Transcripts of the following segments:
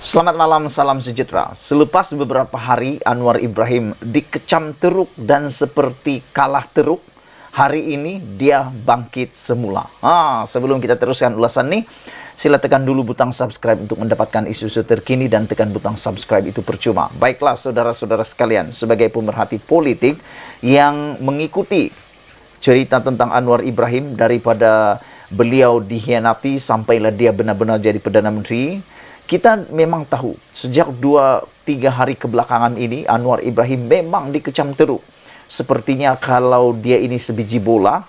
Selamat malam, salam sejahtera. Selepas beberapa hari Anwar Ibrahim dikecam teruk dan seperti kalah teruk, hari ini dia bangkit semula. Sebelum kita teruskan ulasan ini, sila tekan dulu butang subscribe untuk mendapatkan isu-isu terkini dan tekan butang subscribe itu percuma. Baiklah saudara-saudara sekalian, sebagai pemerhati politik yang mengikuti cerita tentang Anwar Ibrahim daripada beliau dikhianati sampailah dia benar-benar jadi Perdana Menteri, kita memang tahu sejak 2-3 hari kebelakangan ini Anwar Ibrahim memang dikecam teruk. Sepertinya kalau dia ini sebiji bola,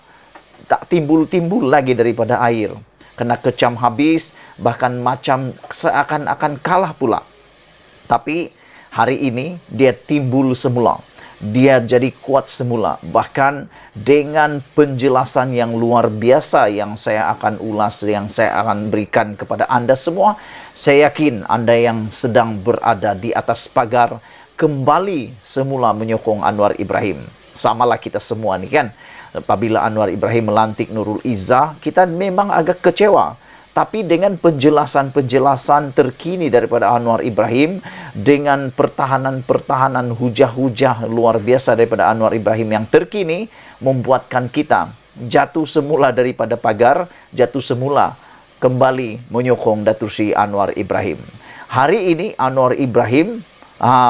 tak timbul-timbul lagi daripada air. Kena kecam habis, bahkan macam seakan-akan kalah pula. Tapi hari ini dia timbul semula. Dia jadi kuat semula. Bahkan dengan penjelasan yang luar biasa yang saya akan ulas, yang saya akan berikan kepada Anda semua. Saya yakin Anda yang sedang berada di atas pagar kembali semula menyokong Anwar Ibrahim. Samalah kita semua nih kan. Apabila Anwar Ibrahim melantik Nurul Izzah, kita memang agak kecewa. Tapi dengan penjelasan-penjelasan terkini daripada Anwar Ibrahim, dengan pertahanan-pertahanan hujah-hujah luar biasa daripada Anwar Ibrahim yang terkini, membuatkan kita jatuh semula daripada pagar, jatuh semula kembali menyokong Datuk Seri Anwar Ibrahim. Hari ini Anwar Ibrahim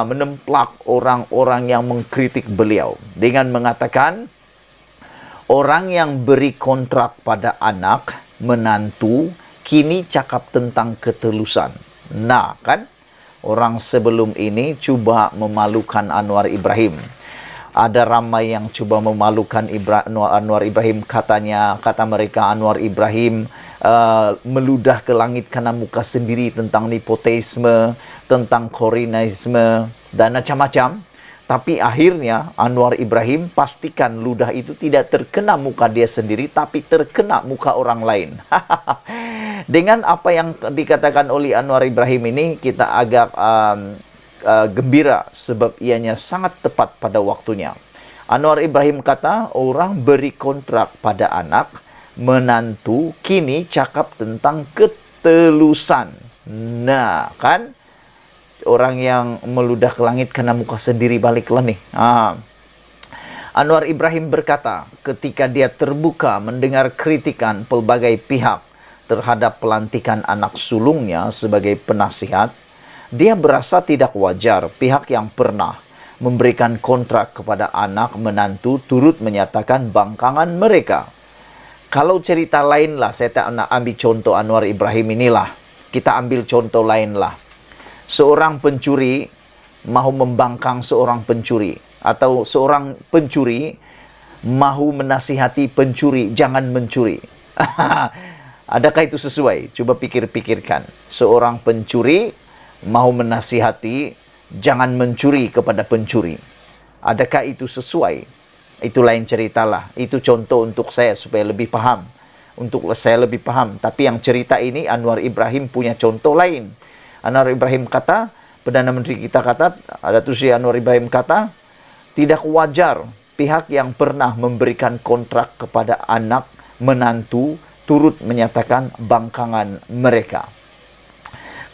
menemplak orang-orang yang mengkritik beliau dengan mengatakan, orang yang beri kontrak pada anak, menantu, kini cakap tentang ketelusan. Nah, kan? Orang sebelum ini cuba memalukan Anwar Ibrahim. Ada ramai yang cuba memalukan Anwar Ibrahim. Kata mereka Anwar Ibrahim meludah ke langit karena muka sendiri tentang nepotisme, tentang koreanisme, dan macam-macam. Tapi akhirnya Anwar Ibrahim pastikan ludah itu tidak terkena muka dia sendiri, tapi terkena muka orang lain. Dengan apa yang dikatakan oleh Anwar Ibrahim ini, kita agak gembira sebab ianya sangat tepat pada waktunya. Anwar Ibrahim kata, orang beri kontrak pada anak, menantu, kini cakap tentang ketelusan. Nah, kan? Orang yang meludah ke langit kena muka sendiri baliklah nih. Anwar Ibrahim berkata ketika dia terbuka mendengar kritikan pelbagai pihak terhadap pelantikan anak sulungnya sebagai penasihat, dia berasa tidak wajar pihak yang pernah memberikan kontrak kepada anak menantu turut menyatakan bangkangan mereka. Kalau cerita lain lah, saya tak nak ambil contoh Anwar Ibrahim inilah. Kita ambil contoh lain lah. Seorang pencuri mahu membangkang seorang pencuri, atau seorang pencuri mahu menasihati pencuri jangan mencuri. Adakah itu sesuai? Coba pikir-pikirkan. Seorang pencuri mahu menasihati jangan mencuri kepada pencuri. Adakah itu sesuai? Itu lain ceritalah. Itu contoh untuk saya supaya lebih paham. Untuk saya lebih paham. Tapi yang cerita ini Anwar Ibrahim punya contoh lain. Anwar Ibrahim kata, Perdana Menteri kita kata, Datuk Seri Anwar Ibrahim kata, tidak wajar pihak yang pernah memberikan kontrak kepada anak menantu turut menyatakan bangkangan mereka.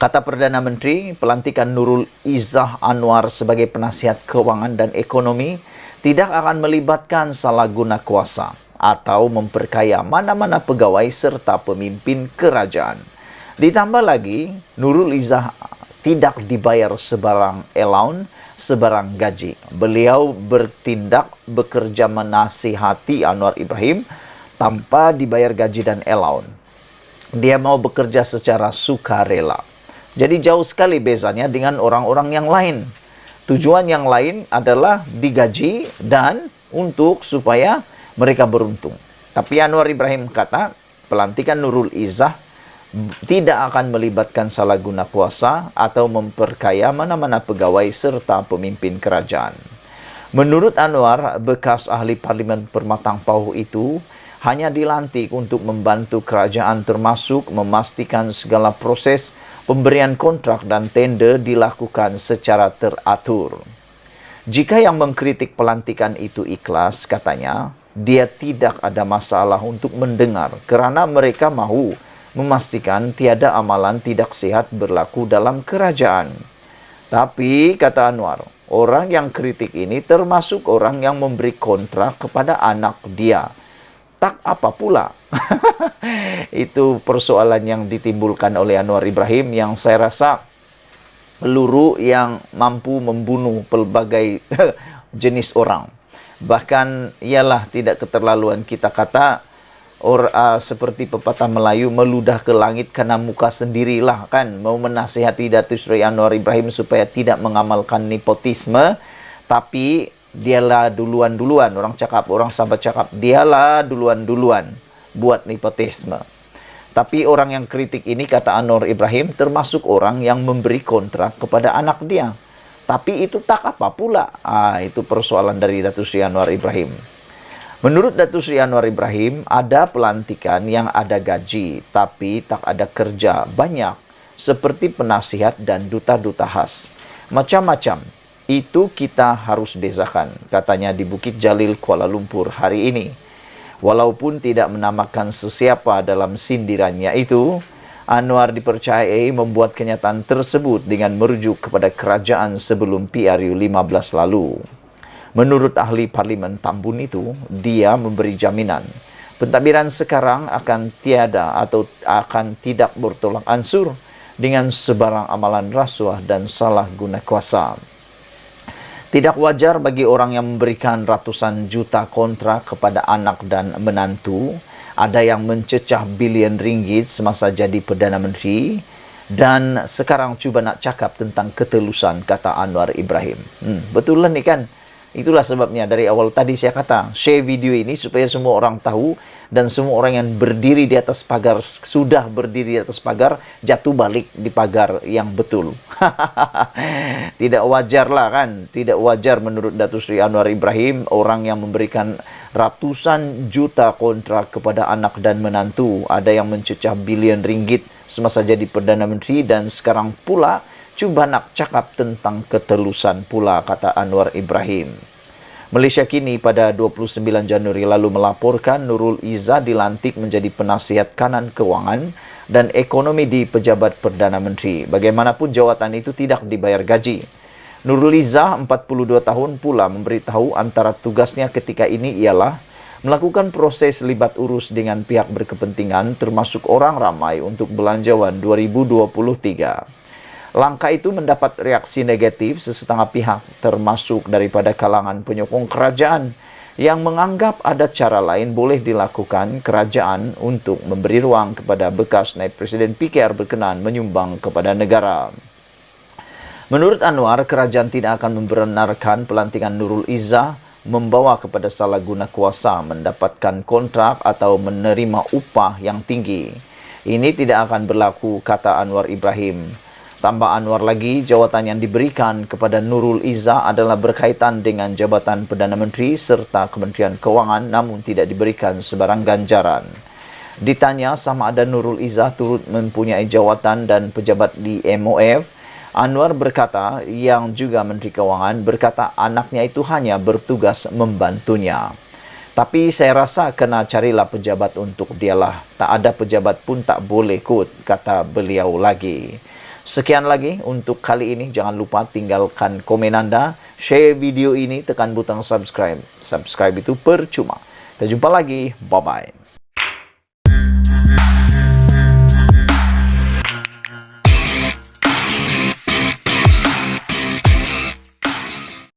Kata Perdana Menteri, pelantikan Nurul Izzah Anwar sebagai penasihat keuangan dan ekonomi tidak akan melibatkan salah guna kuasa atau memperkaya mana-mana pegawai serta pemimpin kerajaan. Ditambah lagi, Nurul Izzah tidak dibayar sebarang allowance, sebarang gaji. Beliau bertindak bekerja menasihati Anwar Ibrahim tanpa dibayar gaji dan allowance. Dia mau bekerja secara sukarela. Jadi jauh sekali bezanya dengan orang-orang yang lain. Tujuan yang lain adalah digaji dan untuk supaya mereka beruntung. Tapi Anwar Ibrahim kata, pelantikan Nurul Izzah tidak akan melibatkan salah guna kuasa atau memperkaya mana-mana pegawai serta pemimpin kerajaan. Menurut Anwar, bekas ahli Parlimen Permatang Pauh itu hanya dilantik untuk membantu kerajaan termasuk memastikan segala proses pemberian kontrak dan tender dilakukan secara teratur. Jika yang mengkritik pelantikan itu ikhlas, katanya, dia tidak ada masalah untuk mendengar kerana mereka mahu memastikan tiada amalan tidak sehat berlaku dalam kerajaan. Tapi, kata Anwar, orang yang kritik ini termasuk orang yang memberi kontrak kepada anak dia. Tak apa pula. Itu persoalan yang ditimbulkan oleh Anwar Ibrahim yang saya rasa peluru yang mampu membunuh pelbagai jenis orang. Bahkan ialah tidak keterlaluan kita kata seperti pepatah Melayu, meludah ke langit karena muka sendirilah, kan. Mau menasihati Datuk Seri Anwar Ibrahim supaya tidak mengamalkan nepotisme, tapi dialah duluan-duluan. Orang sahabat cakap, dialah duluan-duluan buat nepotisme. Tapi orang yang kritik ini, kata Anwar Ibrahim, termasuk orang yang memberi kontrak kepada anak dia. Tapi itu tak apa pula. Itu persoalan dari Datuk Seri Anwar Ibrahim. Menurut Datuk Seri Anwar Ibrahim, ada pelantikan yang ada gaji, tapi tak ada kerja banyak, seperti penasihat dan duta-duta khas. Macam-macam, itu kita harus bezakan, katanya di Bukit Jalil, Kuala Lumpur hari ini. Walaupun tidak menamakan sesiapa dalam sindirannya itu, Anwar dipercayai membuat kenyataan tersebut dengan merujuk kepada kerajaan sebelum PRU 15 lalu. Menurut ahli Parlimen Tambun itu, dia memberi jaminan pentadbiran sekarang akan tiada atau akan tidak bertolak ansur dengan sebarang amalan rasuah dan salah guna kuasa. Tidak wajar bagi orang yang memberikan ratusan juta kontrak kepada anak dan menantu, ada yang mencecah bilion ringgit semasa jadi Perdana Menteri, dan sekarang cuba nak cakap tentang ketelusan, kata Anwar Ibrahim. Betul lah ni kan? Itulah sebabnya dari awal tadi saya kata, share video ini supaya semua orang tahu dan semua orang yang berdiri di atas pagar, sudah berdiri di atas pagar, jatuh balik di pagar yang betul. Tidak wajar lah kan? Tidak wajar menurut Datuk Seri Anwar Ibrahim, orang yang memberikan ratusan juta kontrak kepada anak dan menantu, ada yang mencecah bilion ringgit semasa jadi Perdana Menteri, dan sekarang pula cuba nak cakap tentang ketelusan pula, kata Anwar Ibrahim. Malaysia kini pada 29 Januari lalu melaporkan Nurul Izzah dilantik menjadi penasihat kanan kewangan dan ekonomi di pejabat Perdana Menteri. Bagaimanapun jawatan itu tidak dibayar gaji. Nurul Izzah, 42 tahun pula, memberitahu antara tugasnya ketika ini ialah melakukan proses libat urus dengan pihak berkepentingan termasuk orang ramai untuk belanjawan 2023. Langkah itu mendapat reaksi negatif sesetengah pihak, termasuk daripada kalangan penyokong kerajaan yang menganggap ada cara lain boleh dilakukan kerajaan untuk memberi ruang kepada bekas naib Presiden PKR berkenan menyumbang kepada negara. Menurut Anwar, kerajaan tidak akan membenarkan pelantikan Nurul Izzah membawa kepada salah guna kuasa, mendapatkan kontrak atau menerima upah yang tinggi. Ini tidak akan berlaku, kata Anwar Ibrahim. Tambah Anwar lagi, jawatan yang diberikan kepada Nurul Izzah adalah berkaitan dengan jabatan Perdana Menteri serta Kementerian Kewangan, namun tidak diberikan sebarang ganjaran. Ditanya sama ada Nurul Izzah turut mempunyai jawatan dan pejabat di MOF, Anwar berkata, yang juga Menteri Kewangan, berkata anaknya itu hanya bertugas membantunya. Tapi saya rasa kena carilah pejabat untuk dialah. Tak ada pejabat pun tak boleh kot, kata beliau lagi. Sekian lagi untuk kali ini. Jangan lupa tinggalkan komen anda, share video ini, tekan butang subscribe. Subscribe itu percuma. Kita jumpa lagi. Bye-bye.